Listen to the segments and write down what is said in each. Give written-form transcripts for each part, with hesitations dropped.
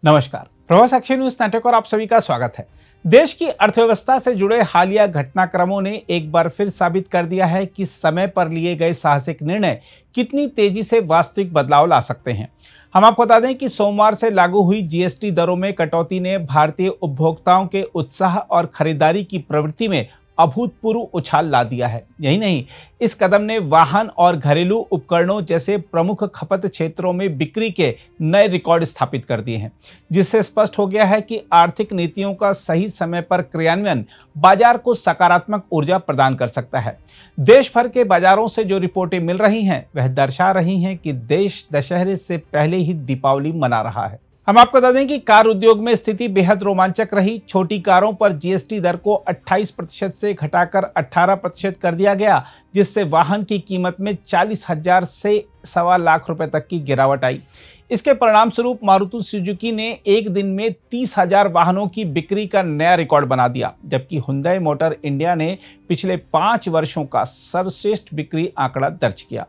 नमस्कार, प्रवास action news network और आप सभी का स्वागत है। देश की अर्थव्यवस्था से जुड़े हालिया घटनाक्रमों ने एक बार फिर साबित कर दिया है कि समय पर लिए गए साहसिक निर्णय कितनी तेजी से वास्तविक बदलाव ला सकते हैं। हम आपको बता दें कि सोमवार से लागू हुई जीएसटी दरों में कटौती ने भारतीय उपभोक्ताओं के उत्साह और खरीदारी की प्रवृत्ति में अभूतपूर्व उछाल ला दिया है। यही नहीं, इस कदम ने वाहन और घरेलू उपकरणों जैसे प्रमुख खपत क्षेत्रों में बिक्री के नए रिकॉर्ड स्थापित कर दिए हैं, जिससे स्पष्ट हो गया है कि आर्थिक नीतियों का सही समय पर क्रियान्वयन बाजार को सकारात्मक ऊर्जा प्रदान कर सकता है। देश भर के बाजारों से जो रिपोर्टें मिल रही हैं, वह दर्शा रही हैं कि देश दशहरे से पहले ही दीपावली मना रहा है। हम आपको बता दें कि कार उद्योग में स्थिति बेहद रोमांचक रही। छोटी कारों पर जीएसटी दर को 28% से घटाकर 18% कर दिया गया, जिससे वाहन की कीमत में 40,000 से ₹1.25 लाख तक की गिरावट आई। इसके परिणाम स्वरूप मारुति सुजुकी ने एक दिन में 30,000 वाहनों की बिक्री का नया रिकॉर्ड बना दिया, जबकि हुंडई मोटर इंडिया ने पिछले 5 वर्षों का सर्वश्रेष्ठ बिक्री आंकड़ा दर्ज किया।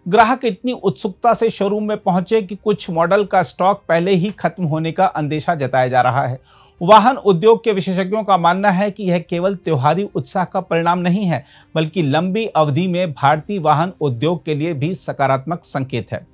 ग्राहक इतनी उत्सुकता से शोरूम में पहुंचे कि कुछ मॉडल का स्टॉक पहले ही खत्म होने का अंदेशा जताया जा रहा है। वाहन उद्योग के विशेषज्ञों का मानना है कि यह केवल त्योहारी उत्साह का परिणाम नहीं है, बल्कि लंबी अवधि में भारतीय वाहन उद्योग के लिए भी सकारात्मक संकेत है।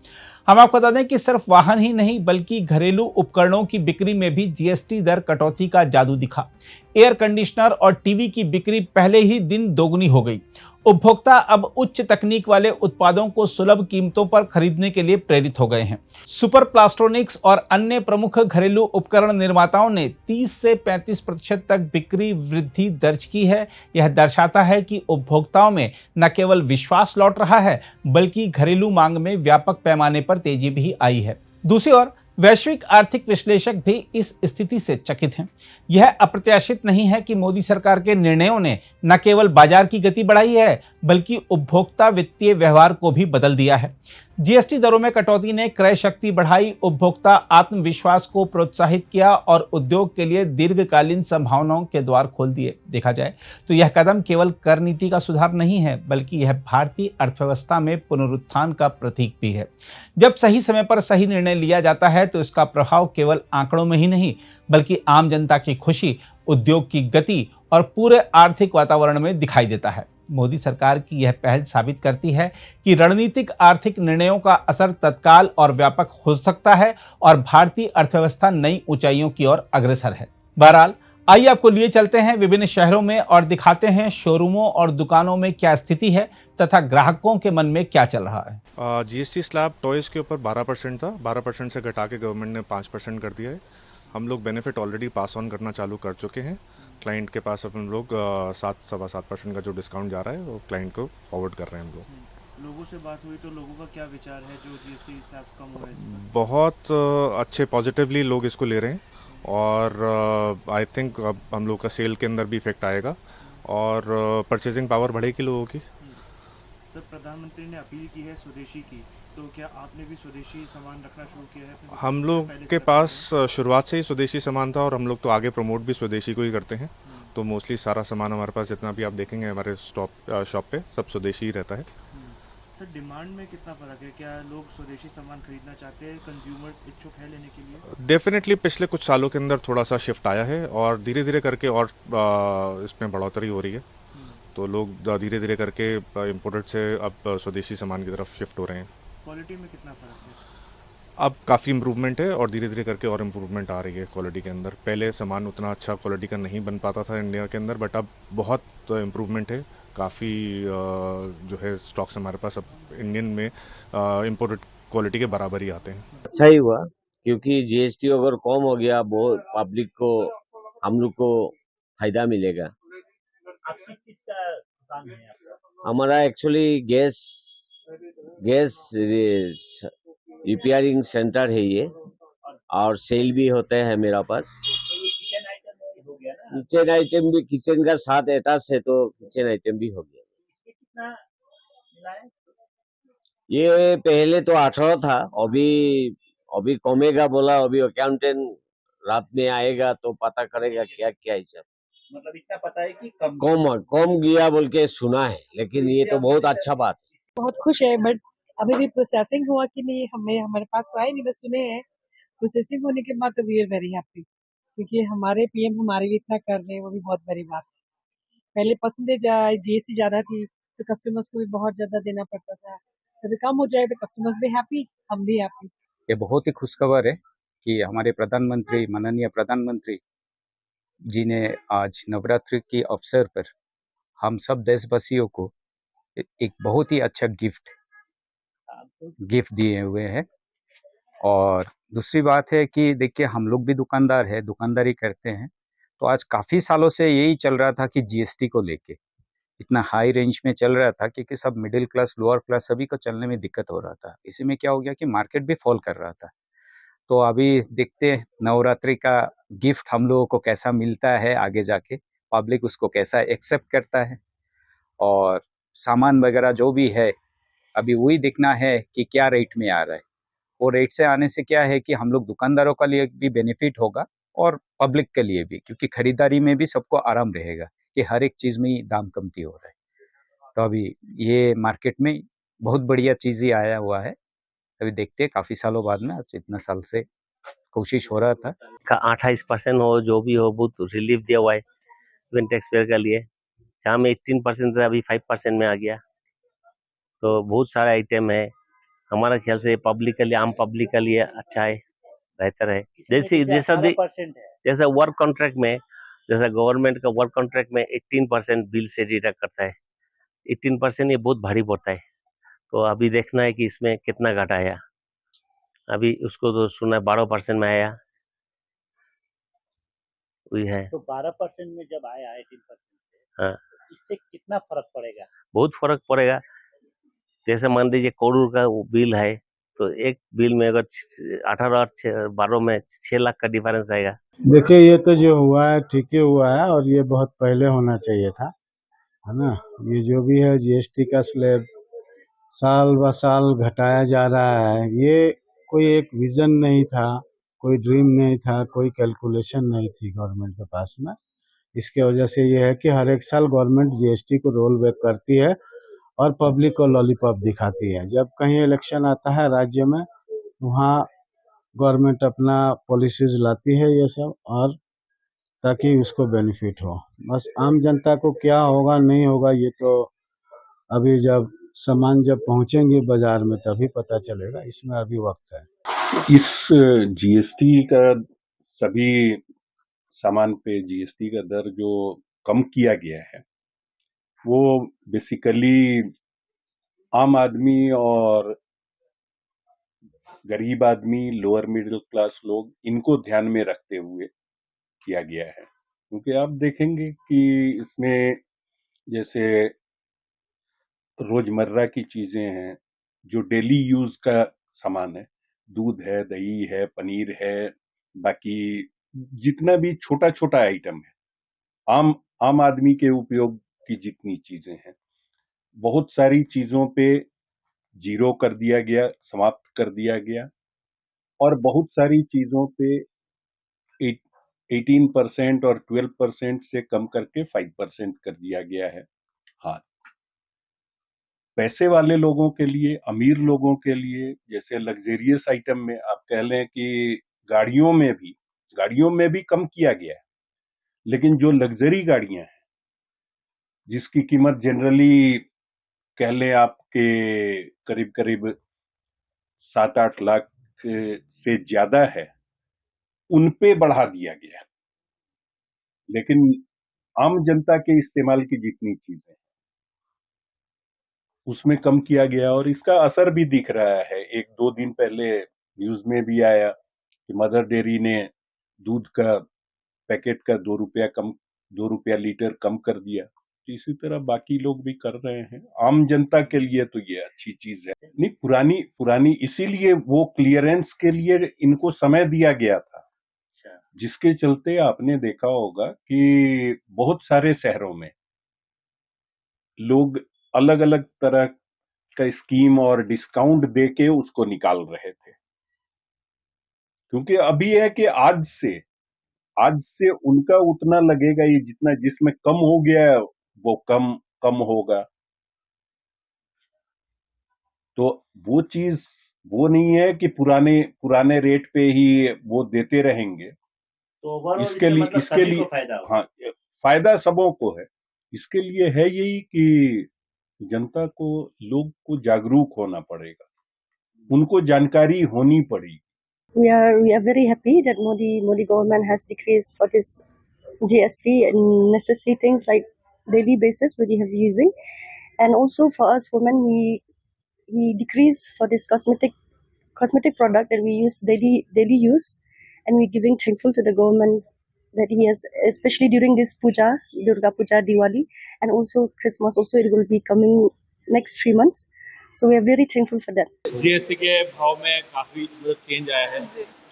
हम आपको बता दें कि सिर्फ वाहन ही नहीं, बल्कि घरेलू उपकरणों की बिक्री में भी जीएसटी दर कटौती का जादू दिखा। एयर कंडीशनर और टीवी की बिक्री पहले ही दिन दोगुनी हो गई। उपभोक्ता अब उच्च तकनीक वाले उत्पादों को सुलभ कीमतों पर खरीदने के लिए प्रेरित हो गए हैं। सुपर प्लास्ट्रोनिक्स और अन्य प्रमुख घरेलू उपकरण निर्माताओं ने 30 से 35% तक बिक्री वृद्धि दर्ज की है। यह दर्शाता है कि उपभोक्ताओं में न केवल विश्वास लौट रहा है, बल्कि घरेलू मांग में व्यापक पैमाने पर तेजी भी आई है। दूसरी ओर वैश्विक आर्थिक विश्लेषक भी इस स्थिति से चकित हैं। यह अप्रत्याशित नहीं है कि मोदी सरकार के निर्णयों ने न केवल बाजार की गति बढ़ाई है, बल्कि उपभोक्ता वित्तीय व्यवहार को भी बदल दिया है। जीएसटी दरों में कटौती ने क्रय शक्ति बढ़ाई, उपभोक्ता आत्मविश्वास को प्रोत्साहित किया और उद्योग के लिए दीर्घकालीन संभावनाओं के द्वार खोल दिए। देखा जाए तो यह कदम केवल कर नीति का सुधार नहीं है, बल्कि यह भारतीय अर्थव्यवस्था में पुनरुत्थान का प्रतीक भी है। जब सही समय पर सही निर्णय लिया जाता है तो इसका प्रभाव केवल आंकड़ों में ही नहीं, बल्कि आम जनता की खुशी, उद्योग की गति और पूरे आर्थिक वातावरण में दिखाई देता है। मोदी सरकार की यह पहल साबित करती है कि रणनीतिक आर्थिक निर्णयों का असर तत्काल और व्यापक हो सकता है और भारतीय अर्थव्यवस्था नई ऊंचाइयों की ओर अग्रसर है। बहरहाल, आइए आपको लिए चलते हैं विभिन्न शहरों में और दिखाते हैं शोरूमों और दुकानों में क्या स्थिति है तथा ग्राहकों के मन में क्या चल रहा है। जीएसटी स्लैब टॉयज़ के ऊपर 12% था, 12% से घटा के गवर्नमेंट ने 5% कर दिया है। हम लोग बेनिफिट ऑलरेडी पास ऑन करना चालू कर चुके हैं। क्लाइंट के पास अब हम लोग 7.25% का जो डिस्काउंट जा रहा है वो क्लाइंट को फॉरवर्ड कर रहे हैं हम लोग। लोगों से बात हुई तो लोगों का क्या विचार है जो जीएसटी स्लैब्स कम हुआ है इस पर? बहुत अच्छे पॉजिटिवली लोग इसको ले रहे हैं और आई थिंक अब हम लोग का सेल के अंदर भी इफेक्ट आएगा और परचेजिंग पावर बढ़ेगी लोगों की। सर, प्रधानमंत्री ने अपील की है स्वदेशी की, तो क्या आपने भी स्वदेशी सामान रखना शुरू किया है? हम लोग के पास शुरुआत से ही स्वदेशी सामान था और हम लोग तो आगे प्रमोट भी स्वदेशी को ही करते हैं। तो मोस्टली सारा सामान हमारे पास जितना भी आप देखेंगे हमारे शॉप पे सब स्वदेशी ही रहता है। सर, डिमांड में कितना फ़र्क है? क्या लोग स्वदेशी सामान खरीदना चाहते हैं? कंज्यूमर्स इच्छुक है लेने के लिए? डेफिनेटली पिछले कुछ सालों के अंदर थोड़ा सा शिफ्ट आया है और धीरे धीरे करके और इसमें बढ़ोतरी हो रही है। तो लोग धीरे धीरे करके इम्पोर्टेड से अब स्वदेशी सामान की तरफ शिफ्ट हो रहे हैं। क्वालिटी में कितना फ़र्क है? अब काफ़ी इम्प्रूवमेंट है और धीरे धीरे करके और इम्प्रूवमेंट आ रही है क्वालिटी के अंदर। पहले सामान उतना अच्छा क्वालिटी का नहीं बन पाता था इंडिया के अंदर, बट अब बहुत इम्प्रूवमेंट है। काफ़ी जो है स्टॉक्स हमारे पास अब इंडियन में इम्पोर्टेड क्वालिटी के बराबर ही आते हैं। अच्छा ही हुआ, क्योंकि जीएसटी अगर कम हो गया बहुत पब्लिक को, हम लोग को फायदा मिलेगा। आप किस चीज का दुकान है आपका? हमारा एक्चुअली गैस रिपेयरिंग सेंटर है ये, और सेल भी होते हैं मेरा पास। तो ये किचन आइटम हो गया ना? किचन आइटम भी, किचन का साथ अटैच है तो किचन आइटम भी हो गया। इसमें कितना मिला है? ये पहले तो 18 था, अभी कमेगा बोला। अभी अकाउंटेंट रात में आएगा तो पता करेगा क्या क्या हिसाब। मतलब इतना पता है कि कम कम गया बोल के सुना है, लेकिन ये तो बहुत अच्छा बात है। बहुत खुश है, बट अभी भी प्रोसेसिंग हुआ कि नहीं हमें हमारे पास तो आए नहीं, बस सुने हैं। प्रोसेसिंग होने के बाद तो वी आर वेरी हैप्पी, क्योंकि हमारे पीएम हमारे लिए इतना कर रहे हैं, वो भी बहुत बड़ी बात है। पहले परसेंटेज जीएसटी ज़्यादा थी, तो कस्टमर्स को भी बहुत ज़्यादा देना पड़ता था। अभी कम हो जाए तो कस्टमर्स भी हैप्पी, हम भी हैप्पी। ये बहुत ही खुशखबर है कि हमारे प्रधानमंत्री, माननीय प्रधानमंत्री जी ने आज नवरात्रि के अवसर पर हम सब देशवासियों को एक बहुत ही अच्छा गिफ्ट दिए हुए हैं। और दूसरी बात है कि देखिए, हम लोग भी दुकानदार हैं, दुकानदारी करते हैं, तो आज काफ़ी सालों से यही चल रहा था कि जीएसटी को लेके इतना हाई रेंज में चल रहा था, क्योंकि सब मिडिल क्लास, लोअर क्लास सभी को चलने में दिक्कत हो रहा था। इसी में क्या हो गया कि मार्केट भी फॉल कर रहा था। तो अभी देखते हैं नवरात्रि का गिफ्ट हम लोगों को कैसा मिलता है, आगे जाके पब्लिक उसको कैसा एक्सेप्ट करता है, और सामान वगैरह जो भी है अभी वही देखना है कि क्या रेट में आ रहा है। वो रेट से आने से क्या है कि हम लोग दुकानदारों के लिए भी बेनिफिट होगा और पब्लिक के लिए भी, क्योंकि खरीदारी में भी सबको आराम रहेगा कि हर एक चीज़ में ही दाम कमती हो रहा है। तो अभी ये मार्केट में बहुत बढ़िया चीज़ ही आया हुआ है। अभी देखते हैं, काफ़ी सालों बाद में, आज इतना साल से कोशिश हो रहा था। का 28% हो, जो भी हो, बहुत रिलीफ दिया हुआ है इवन टैक्स पेयर के लिए। जहाँ में 18% था, अभी 5% में आ गया। तो बहुत सारे आइटम है, हमारा ख्याल से पब्लिक के लिए, आम पब्लिक के लिए अच्छा है, बेहतर है। जैसा वर्क कॉन्ट्रैक्ट में, जैसा गवर्नमेंट का वर्क कॉन्ट्रैक्ट में 18% बिल से डिडक्ट करता है। 18% ये बहुत भारी पड़ता है। तो अभी देखना है कि इसमें कितना घटा आया। अभी उसको तो सुना 12% में आया, वही है। तो 12% में जब आया 18%, हाँ, तो इससे कितना फर्क पड़ेगा? बहुत फर्क पड़ेगा। जैसे मान लीजिए करोड़ का वो बिल है, तो एक बिल में अगर 18 और 12 में 6 लाख का डिफरेंस आएगा। देखिए, ये तो जो हुआ है ठीक ही हुआ है, और ये बहुत पहले होना चाहिए था, है ना। ये जो भी है जीएसटी का स्लैब साल ब साल घटाया जा रहा है, ये कोई एक विजन नहीं था, कोई ड्रीम नहीं था, कोई कैलकुलेशन नहीं थी गवर्नमेंट के पास में। इसके वजह से ये है कि हर एक साल गवर्नमेंट जीएसटी को रोल बैक करती है और पब्लिक को लॉलीपॉप दिखाती है। जब कहीं इलेक्शन आता है राज्य में, वहाँ गवर्नमेंट अपना पॉलिसीज लाती है ये सब, और ताकि उसको बेनिफिट हो। बस आम जनता को क्या होगा नहीं होगा, ये तो अभी जब सामान जब पहुंचेंगे बाजार में तभी पता चलेगा, इसमें अभी वक्त है। इस जीएसटी का, सभी सामान पे जीएसटी का दर जो कम किया गया है, वो बेसिकली आम आदमी और गरीब आदमी, लोअर मिडिल क्लास लोग, इनको ध्यान में रखते हुए किया गया है। क्योंकि आप देखेंगे कि इसमें जैसे रोजमर्रा की चीजें हैं, जो डेली यूज का सामान है, दूध है, दही है, पनीर है, बाकी जितना भी छोटा छोटा आइटम है, आम आदमी के उपयोग की जितनी चीजें हैं, बहुत सारी चीजों पे जीरो कर दिया गया, समाप्त कर दिया गया, और बहुत सारी चीजों पे 18% और 12% से कम करके 5% कर दिया गया है। हाँ, पैसे वाले लोगों के लिए, अमीर लोगों के लिए, जैसे लग्जरियस आइटम में आप कह लें कि गाड़ियों में भी कम किया गया है, लेकिन जो लग्जरी गाड़ियां हैं, जिसकी कीमत जनरली कह लें आपके करीब करीब 7-8 लाख से ज्यादा है, उन पे बढ़ा दिया गया। लेकिन आम जनता के इस्तेमाल की जितनी चीजें, उसमें कम किया गया, और इसका असर भी दिख रहा है। 1-2 दिन पहले न्यूज में भी आया कि मदर डेयरी ने दूध का पैकेट का 2 रुपया लीटर कम कर दिया। तो इसी तरह बाकी लोग भी कर रहे हैं। आम जनता के लिए तो ये अच्छी चीज है। नहीं, पुरानी इसीलिए वो क्लियरेंस के लिए इनको समय दिया गया था, जिसके चलते आपने देखा होगा कि बहुत सारे शहरों में लोग अलग अलग तरह का स्कीम और डिस्काउंट देके उसको निकाल रहे थे। क्योंकि अभी है कि आज से उनका उतना लगेगा, ये जितना जिसमें कम हो गया है वो कम होगा। तो वो चीज वो नहीं है कि पुराने पुराने रेट पे ही वो देते रहेंगे। तो ओवरऑल इसके इससे लिए मतलब इसके सभी को लिए फायदा होगा। हाँ, फायदा सबों को है। इसके लिए है यही कि जनता को, लोग को जागरूक होना पड़ेगा, उनको जानकारी होनी पड़ेगी। We are very happy that Modi government has decreased for this GST and necessary things like daily basis we have using, and also for us women we decrease for this cosmetic product that we use daily use, and we're giving thankful to the government that he has, especially during this puja, Durga Puja, Diwali, and also Christmas. Also, it will be coming next 3 months, so we are very thankful for that. GST के भाव में काफी मतलब change आया है,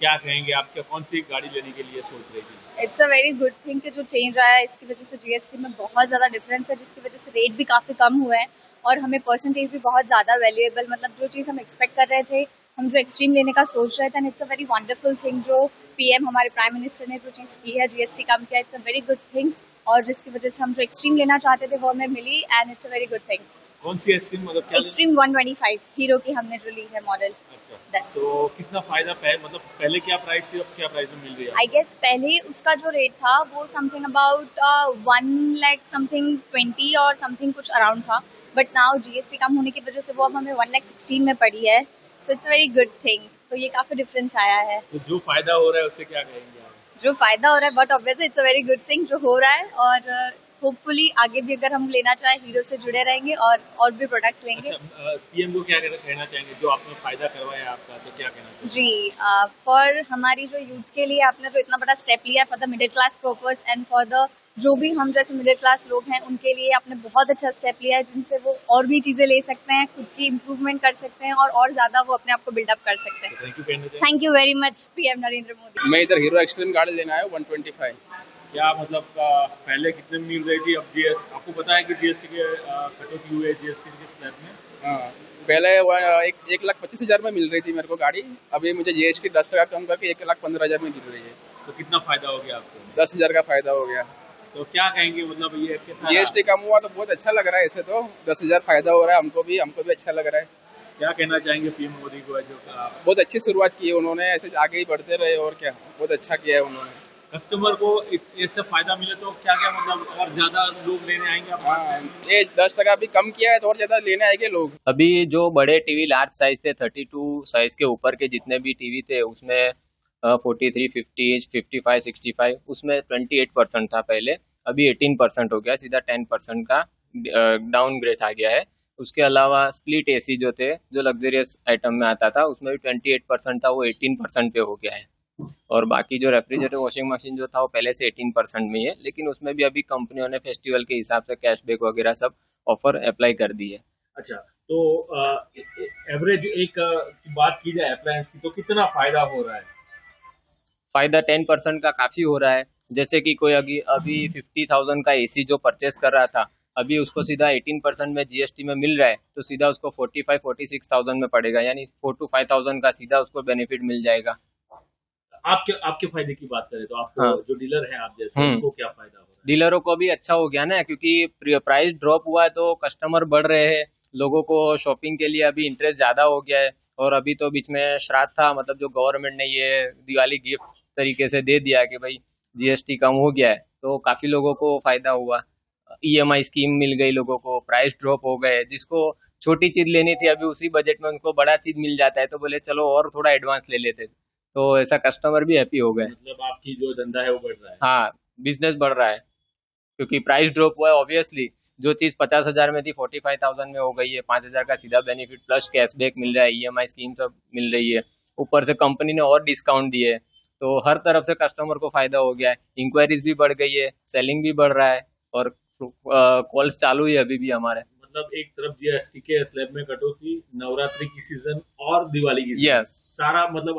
क्या कहेंगे आप, क्या कौन सी गाड़ी लेने के लिए सोच रही थी? It's a very good thing कि जो चेंज आया है इसकी वजह से जीएसटी में बहुत ज़्यादा डिफरेंस है, जिसकी वजह से रेट भी काफ़ी कम हुए हैं और हमें परसेंटेज भी बहुत ज़्यादा वैल्यूएबल, मतलब जो चीज़ हम एक्सपेक्ट कर रहे थे, हम जो एक्सट्रीम लेने का सोच रहे थे, and it's a very wonderful thing जो पीएम हमारे प्राइम मिनिस्टर ने जो चीज़ की है, जीएसटी कम किया, it's a very good thing, और जिसकी वजह से हम जो एक्सट्रीम लेना चाहते थे वो हमें मिली, and it's a very good thing. कौन सी एक्सट्रीम मतलब क्या? एक्सट्रीम 125 हीरो की हमने जो ली है मॉडल। तो कितना फायदा मतलब पहले क्या प्राइस थी, अब क्या प्राइस में मिल रही है? आई गेस पहले उसका जो रेट था वो समथिंग अबाउट 1 लाख समथिंग 20 और समथिंग कुछ अराउंड था, बट नाउ जीएसटी कम होने की वजह से वो अब हमें 1,16,000 में पड़ी है, so it's very good thing. तो ये काफी डिफरेंस आया है। तो जो फायदा हो रहा है उससे क्या कहेंगे आप? जो फायदा हो रहा है but obviously it's a very good thing जो हो रहा है, और होपफुली आगे भी अगर हम लेना चाहें हीरो से जुड़े रहेंगे और भी प्रोडक्ट्स लेंगे। पीएम को क्या कहना चाहेंगे, जो आपने फायदा करवाया आपका, तो क्या कहना चाहेंगे? जी, फॉर हमारी जो यूथ के लिए आपने जो इतना बड़ा स्टेप लिया for the middle class purpose and for the जो भी हम जैसे मिडिल क्लास लोग हैं उनके लिए आपने बहुत अच्छा स्टेप लिया है, जिनसे वो और भी चीजें ले सकते हैं, खुद की इम्प्रूवमेंट कर सकते हैं और ज्यादा वो अपने आप को बिल्डअप कर सकते हैं। Thank you very much PM Narendra Modi. मैं इधर हीरो एक्सट्रीम गाड़ी लेना है 125। क्या मतलब पहले कितने में मिल रही थी, अब आपको पता है कि जीएसटी के कटौती हुई है जीएसटी के स्लैब में? हाँ, पहले 1,25,000 में मिल रही थी मेरे को गाड़ी, अभी मुझे जीएसटी 10 कम करके 1,15,000 में मिल रही है। तो कितना फायदा हो गया आपको? 10,000 का फायदा हो गया। तो क्या कहेंगे, मतलब ये जीएसटी कम हुआ तो बहुत अच्छा लग रहा है, ऐसे तो 10,000 फायदा हो रहा है, हमको भी अच्छा लग रहा है। क्या कहना चाहेंगे पीएम मोदी को, जो बहुत अच्छी शुरुआत की है उन्होंने, ऐसे आगे ही बढ़ते रहे, और क्या बहुत अच्छा किया है उन्होंने। कस्टमर को इससे फायदा मिले तो क्या क्या मतलब और ज्यादा लोग लेने आएंगे? हाँ, ये 10% भी कम किया है तो और ज्यादा लेने आएंगे लोग। अभी जो बड़े टीवी लार्ज साइज थे 32 साइज के ऊपर के जितने भी टीवी थे उसमें 43, 50, 55, 65 उसमें 28% था पहले, अभी 18% हो गया, सीधा 10% का डाउनग्रेड आ गया है। उसके अलावा स्प्लिट एसी जो थे, जो लग्जरियस आइटम में आता था, उसमें भी 28% था, वो 18% पे हो गया है। और बाकी जो रेफ्रिजरेटर वॉशिंग मशीन जो था वो पहले से 18% में ही है, लेकिन उसमें भी अभी कंपनियों ने फेस्टिवल के हिसाब से कैशबैक वगैरह सब ऑफर अप्लाई कर दी है। अच्छा, तो एवरेज एक बात की जाए अप्लायंस की तो कितना फायदा हो रहा है? फायदा 10% का काफी हो रहा है। जैसे कि कोई अभी 50,000 का एसी जो परचेस कर रहा था, अभी उसको सीधा 18% में जीएसटी में मिल रहा है, तो सीधा उसको 45-46,000 में पड़ेगा, यानी 4 to 5,000 का सीधा उसको बेनिफिट मिल जाएगा। आपके फायदे की बात करें तो आपको हाँ। जो डीलर हैं आप जैसे उनको क्या फायदा हो रहा है? डीलरों को भी अच्छा हो गया ना, क्योंकि प्राइस ड्रॉप हुआ है तो कस्टमर बढ़ रहे हैं, लोगों को शॉपिंग के लिए अभी इंटरेस्ट ज्यादा हो गया है। और अभी तो बीच में श्राद्ध था, मतलब जो गवर्नमेंट ने ये दिवाली गिफ्ट तरीके से दे दिया कि भाई जीएसटी कम हो गया है, तो काफी लोगों को फायदा हुआ। ईएमआई स्कीम मिल गई लोगों को, प्राइस ड्रॉप हो गए, जिसको छोटी चीज लेनी थी अभी उसी बजट में उनको बड़ा चीज मिल जाता है, तो बोले चलो और थोड़ा एडवांस ले लेते, तो ऐसा कस्टमर भी हैप्पी हो गए। मतलब आपकी जो धंधा है वो बढ़ रहा है? हाँ, बिजनेस बढ़ रहा है, क्योंकि प्राइस ड्रॉप हुआ है। ऑब्वियसली जो चीज 50,000 में थी 45,000 में हो गई है, 5,000 का सीधा बेनिफिट प्लस कैशबैक मिल रहा है, ईएमआई स्कीम सब मिल रही है, ऊपर से कंपनी ने और डिस्काउंट दिए, तो हर तरफ से कस्टमर को फायदा हो गया है। इंक्वायरीज भी बढ़ गई है, सेलिंग भी बढ़ रहा है, और कॉल्स चालू है अभी भी हमारे। मतलब एक तरफ जीएसटी के स्लैब में कटौती, नवरात्रि की सीजन और दिवाली की सीजन, यस, सारा मतलब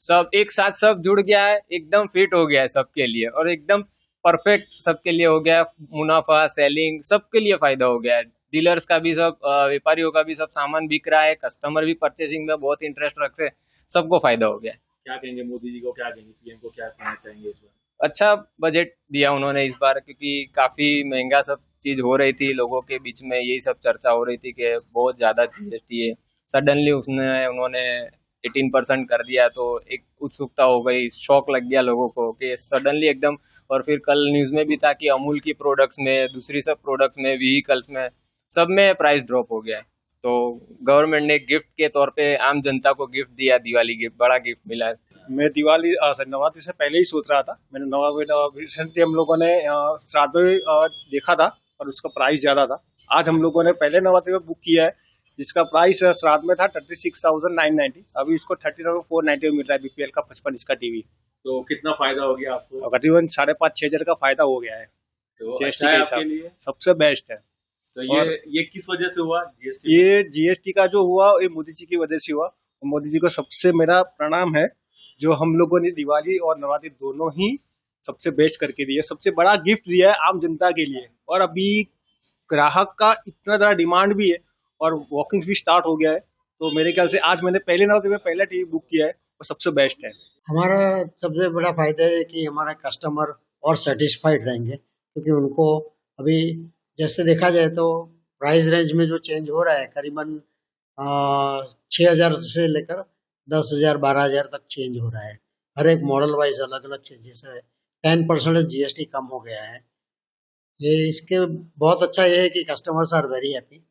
सब एक साथ सब जुड़ गया है, एकदम फिट हो गया है सबके लिए, और एकदम परफेक्ट सबके लिए हो गया है। मुनाफा, सेलिंग, सबके लिए फायदा हो गया है। डीलर्स का भी, सब व्यापारियों का भी सब सामान बिक रहा है, कस्टमर भी परचेसिंग में बहुत इंटरेस्ट रख रहे हैं, सबको फायदा हो गया है। क्या कहेंगे मोदी जी को, क्या कहेंगे पीएम को, क्या कहना चाहेंगे इस बार? अच्छा बजट दिया उन्होंने इस बार, क्योंकि काफी महंगा सब चीज हो रही थी, लोगों के बीच में यही सब चर्चा हो रही थी कि बहुत ज्यादा जीएसटी है, सडनली उसने उन्होंने 18% कर दिया, तो एक उत्सुकता हो गई, शौक लग गया लोगों को कि सडनली एकदम। और फिर कल न्यूज़ में भी था कि अमूल की प्रोडक्ट्स में, दूसरी सब प्रोडक्ट्स में, व्हीकल्स में, सब में प्राइस ड्रॉप हो गया है। तो गवर्नमेंट ने गिफ्ट के तौर पे आम जनता को गिफ्ट दिया, दिवाली गिफ्ट, बड़ा गिफ्ट मिला है। मैं दिवाली नवरात्रि से पहले ही सोच रहा था। मैंने रिसेंटली हम लोगों ने श्राद्ध में देखा था और उसका प्राइस ज्यादा था। आज हम लोगों ने पहले नवरात्रि में बुक किया है, जिसका प्राइस श्राद्ध में था 36,990, अभी इसको 30,490 में मिल रहा है। बीपीएल का 55 इंच का टीवी। तो कितना फायदा हो गया आपको? करीबन 5,500-6 हजार का फायदा हो गया है। तो जीएसटी अच्छा के है हिसाब आपके लिए? सबसे बेस्ट है। तो ये किस वजह से हुआ जीएसटी? ये जीएसटी का जो हुआ ये मोदी जी की वजह से हुआ। मोदी जी को सबसे मेरा प्रणाम है, जो हम लोगों ने दिवाली और नवरात्रि दोनों ही सबसे बेस्ट करके दिए, सबसे बड़ा गिफ्ट दिया है आम जनता के लिए। और अभी ग्राहक का इतना ज़्यादा डिमांड भी है और वॉकिंग्स भी स्टार्ट हो गया है। तो मेरे ख्याल से आज मैंने पहले नवरात्रि में पहला टीवी बुक किया है और सबसे बेस्ट है। हमारा सबसे बड़ा फायदा है कि हमारा कस्टमर और सेटिस्फाइड रहेंगे, क्योंकि उनको अभी जैसे देखा जाए तो प्राइस रेंज में जो चेंज हो रहा है करीबन 6,000 से लेकर 10,000 12,000 तक चेंज हो रहा है। हर एक मॉडल वाइज अलग अलग चेंजेस है। 10% जीएसटी कम हो गया है। ये इसके बहुत अच्छा ये है कि customers are very happy.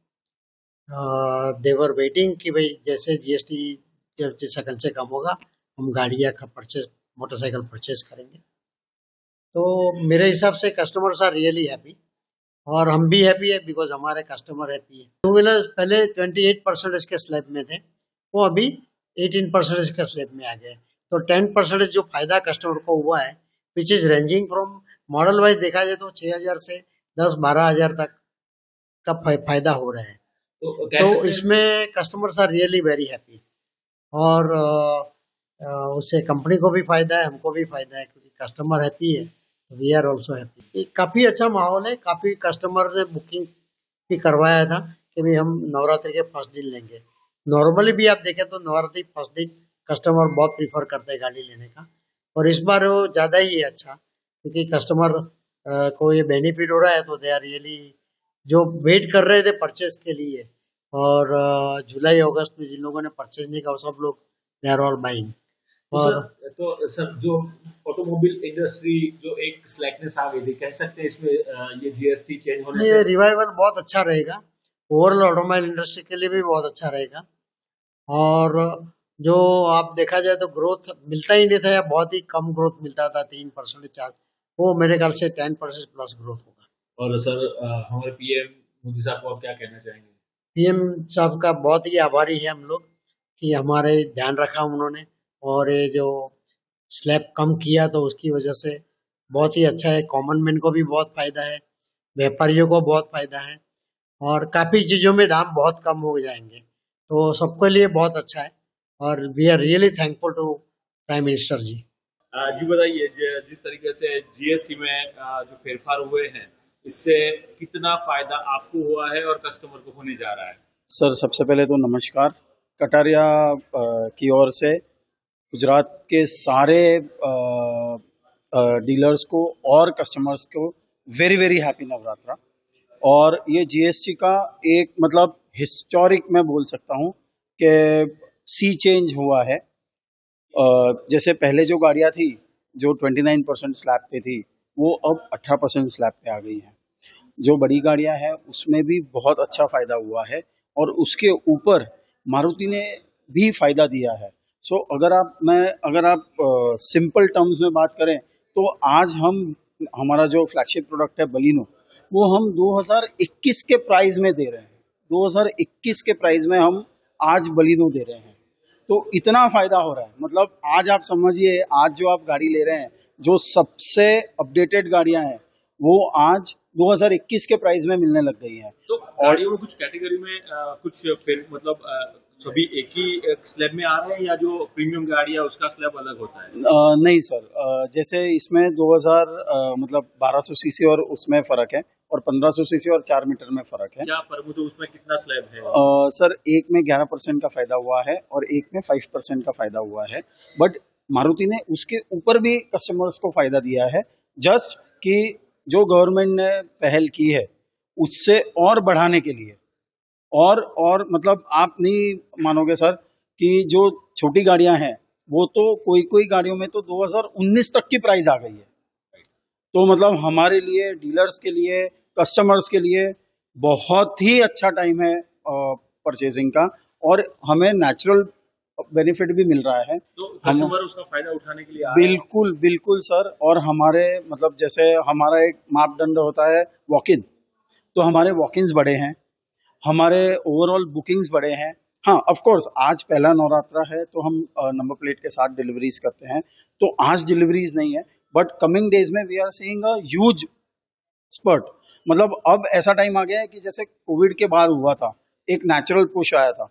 They were waiting कि भाई जैसे जीएसटी 30 से कम होगा हम गाड़ियाँ का परचेज, मोटरसाइकिल परचेज करेंगे। तो मेरे हिसाब से कस्टमर्स आर रियली हैप्पी और हम भी हैप्पी है बिकॉज हमारे कस्टमर हैप्पी है। टू व्हीलर पहले 28% के स्लैब में थे, वो अभी 18% के स्लैब में आ गए। तो 10% जो फायदा कस्टमर को हुआ है, which is ranging from model wise देखा जाए तो 6,000 से 10-12,000 तक का फायदा हो रहा है। तो इसमें customers are really very happy और उससे कंपनी को भी फायदा है, हमको भी फायदा है, क्योंकि कस्टमर हैप्पी है, वी आर ऑल्सो हैप्पी। काफ़ी अच्छा माहौल है। काफ़ी कस्टमर ने बुकिंग भी करवाया था कि भाई हम नवरात्रि के फर्स्ट दिन लेंगे। नॉर्मली भी आप देखें तो नवरात्रि फर्स्ट दिन कस्टमर बहुत प्रीफर करते हैं गाड़ी लेने का, और इस बार वो ज़्यादा ही है अच्छा, क्योंकि कस्टमर को ये बेनिफिट हो रहा है। तो दे आर रियली, जो वेट कर रहे थे परचेज के लिए और जुलाई अगस्त में जिन लोगों ने परचेज नहीं किया, सब लोग दे आर ऑल बाइंग। और तो सर जो ऑटोमोबाइल इंडस्ट्री जो एक स्लैकनेस आ गई थी, कह सकते हैं इसमें ये जीएसटी चेंज होने ये से रिवाइवल बहुत अच्छा रहेगा, ओवरऑल ऑटोमोबाइल इंडस्ट्री के लिए भी बहुत अच्छा रहेगा। और जो आप देखा जाए तो ग्रोथ मिलता ही नहीं था या बहुत ही कम ग्रोथ मिलता था, 3% 4, वो मेरे ख्याल से 10% प्लस ग्रोथ होगा। और सर हमारे पीएम मोदी साहब को आप क्या कहना चाहेंगे? पीएम साहब का बहुत ही आभारी है हम लोग कि हमारे ध्यान रखा उन्होंने, और ये जो स्लैब कम किया तो उसकी वजह से बहुत ही अच्छा है। कॉमन मैन को भी बहुत फायदा है, व्यापारियों को बहुत फायदा है, और काफ़ी चीज़ों में दाम बहुत कम हो जाएंगे, तो सबके लिए बहुत अच्छा है। और we are really thankful to prime minister ji. जी बताइए, जिस तरीके से जीएसटी में जो फेरफार हुए हैं, इससे कितना फायदा आपको हुआ है और कस्टमर को होने जा रहा है? सर सबसे पहले तो नमस्कार। कटारिया की ओर से गुजरात के सारे डीलर्स को और कस्टमर्स को वेरी वेरी हैप्पी नवरात्रा। और ये जीएसटी का एक मतलब हिस्टोरिक मैं बोल सकता हूँ कि सी चेंज हुआ है। जैसे पहले जो गाड़ियाँ थी जो 29% स्लैब पे थी, वो अब 18% स्लैब पे आ गई हैं। जो बड़ी गाड़ियाँ हैं उसमें भी बहुत अच्छा फ़ायदा हुआ है, और उसके ऊपर मारुति ने भी फ़ायदा दिया है। सो अगर आप सिंपल टर्म्स में बात करें तो आज हमारा जो फ्लैगशिप प्रोडक्ट है बलिनो, वो हम 2021 के प्राइस में दे रहे हैं। 2021 के प्राइस में हम आज बलिनो दे रहे हैं, तो इतना फ़ायदा हो रहा है। मतलब आज आप समझिए, आज जो आप गाड़ी ले रहे हैं, जो सबसे अपडेटेड गाड़ियां हैं, वो आज 2021 के प्राइस में मिलने लग गई हैं। तो गाड़ियों में कुछ कैटेगरी में कुछ फिर मतलब सभी एक ही स्लैब में आ रहे हैं, या जो प्रीमियम गाड़ी है उसका स्लैब अलग होता है? नहीं सर, जैसे इसमें 1200 सीसी और उसमें फ़र्क है, और 1500 सीसी और 4 मीटर में फ़र्क है। क्या फर्क, तो उसमें कितना स्लैब है? सर एक में 11% का फ़ायदा हुआ है और एक में 5% का फ़ायदा हुआ है, बट मारुति ने उसके ऊपर भी कस्टमर्स को फ़ायदा दिया है, जस्ट कि जो गवर्नमेंट ने पहल की है उससे और बढ़ाने के लिए और मतलब आप नहीं मानोगे सर कि जो छोटी गाड़ियां हैं वो तो कोई गाड़ियों में तो 2019 तक की प्राइस आ गई है। तो मतलब हमारे लिए, डीलर्स के लिए, कस्टमर्स के लिए बहुत ही अच्छा टाइम है परचेजिंग का, और हमें नेचुरल बेनिफिट भी मिल रहा है। तो कस्टमर उसका फायदा उठाने के लिए आ रहे हैं। बिल्कुल बिल्कुल सर। और हमारे मतलब जैसे हमारा एक मापदंड होता है वॉक इन, तो हमारे वॉक इन्स बढ़े हैं, हमारे ओवरऑल बुकिंग्स बढ़े हैं। हाँ, ऑफ कोर्स आज पहला नवरात्रा है तो हम नंबर प्लेट के साथ डिलीवरीज करते हैं, तो आज डिलीवरीज नहीं है, बट कमिंग डेज में we are seeing a huge spurt. मतलब अब ऐसा टाइम आ गया है कि जैसे कोविड के बाद हुआ था, एक नेचुरल पुश आया था,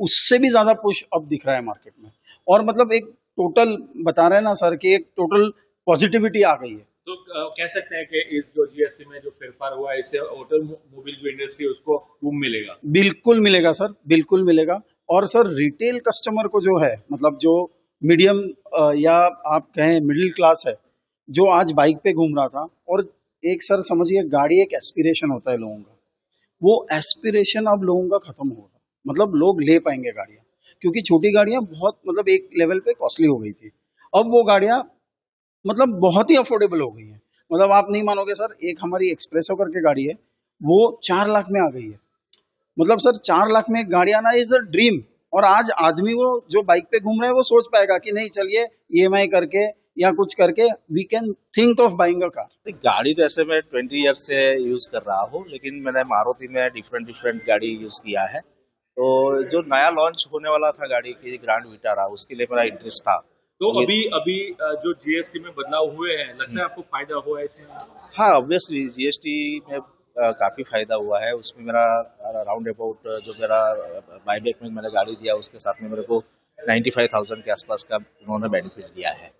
उससे भी ज्यादा पुश अब दिख रहा है मार्केट में। और मतलब एक टोटल बता रहे हैं ना सर कि एक टोटल पॉजिटिविटी आ गई है। तो कह सकते हैं कि इस जो जीएसटी में जो फेरफार हुआ है इससे ऑटोमोबाइल जो इंडस्ट्री है उसको बूम मिलेगा। बिल्कुल मिलेगा सर, बिल्कुल मिलेगा। और सर रिटेल कस्टमर को जो है, मतलब जो मीडियम या आप कहें मिडिल क्लास है, जो आज बाइक पे घूम रहा था, और एक सर समझिए गाड़ी एक एस्पिरेशन होता है लोगों का, वो एस्पिरेशन अब लोगों का खत्म होगा। मतलब लोग ले पाएंगे गाड़ियां, क्योंकि छोटी गाड़ियां बहुत मतलब एक लेवल पे कॉस्टली हो गई थी, अब वो गाड़ियां मतलब बहुत ही अफोर्डेबल हो गई है। मतलब आप नहीं मानोगे सर, एक हमारी एक्सप्रेसो करके गाड़ी है, वो 4 लाख में आ गई है। मतलब सर 4 लाख में एक गाड़ी आना इज अ ड्रीम। और आज आदमी वो जो बाइक पे घूम रहा है वो सोच पाएगा कि नहीं चलिए EMI करके या कुछ करके we can think of buying a car. गाड़ी तो ऐसे मैं 20 ईयर से यूज कर रहा हूँ, लेकिन मैंने मारुति में डिफरेंट गाड़ी यूज किया है। तो जो नया लॉन्च होने वाला था गाड़ी की ग्रैंड विटारा, उसके लिए मेरा इंटरेस्ट था। तो अभी जो जीएसटी में बदलाव हुए हैं, लगता है आपको फायदा हुआ है इसमें? हाँ, ऑब्वियसली जीएसटी में काफी फायदा हुआ है। उसमें मेरा राउंड अबाउट जो मेरा बाईबैक में मैंने गाड़ी दिया उसके साथ में मेरे को 95,000 के आसपास का उन्होंने बेनिफिट दिया है।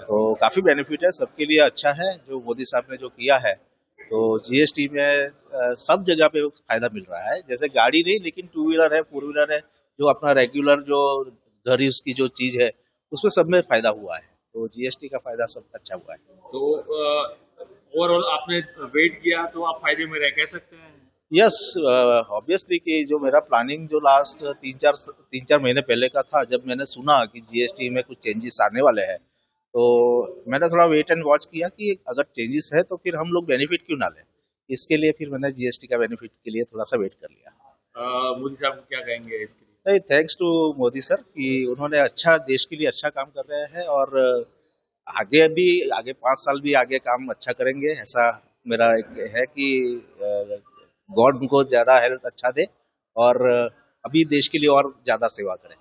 तो काफी बेनिफिट है, सबके लिए अच्छा है जो मोदी साहब ने जो किया है। तो जीएसटी में सब जगह पे फायदा मिल रहा है। जैसे गाड़ी नहीं, लेकिन 2 व्हीलर है, 4 व्हीलर है, जो अपना रेगुलर जो घर यूज की जो चीज है उसमें सब में फायदा हुआ है। तो जीएसटी का फायदा सब अच्छा हुआ है। तो ओवरऑल आपने वेट किया तो आप फायदे में रह कह सकते हैं? यस, ऑब्वियसली कि जो मेरा प्लानिंग जो लास्ट 3-4 महीने पहले का था, जब मैंने सुना कि जीएसटी में कुछ चेंजेस आने वाले हैं, तो मैंने थोड़ा वेट एंड वॉच किया कि अगर चेंजेस है तो फिर हम लोग बेनिफिट क्यों ना लें। इसके लिए फिर मैंने जीएसटी का बेनिफिट के लिए थोड़ा सा वेट कर लिया। मोदी साहब को क्या कहेंगे इसके लिए? नहीं, थैंक्स टू मोदी सर कि उन्होंने अच्छा देश के लिए अच्छा काम कर रहे हैं, और आगे 5 साल भी आगे काम अच्छा करेंगे। ऐसा मेरा एक है कि गॉड उनको ज्यादा हेल्थ अच्छा दे और अभी देश के लिए और ज्यादा सेवा करें।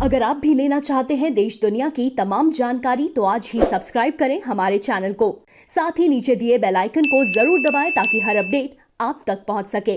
अगर आप भी लेना चाहते हैं देश दुनिया की तमाम जानकारी तो आज ही सब्सक्राइब करें हमारे चैनल को। साथ ही नीचे दिए बेल आइकन को जरूर दबाएं ताकि हर अपडेट आप तक पहुंच सके।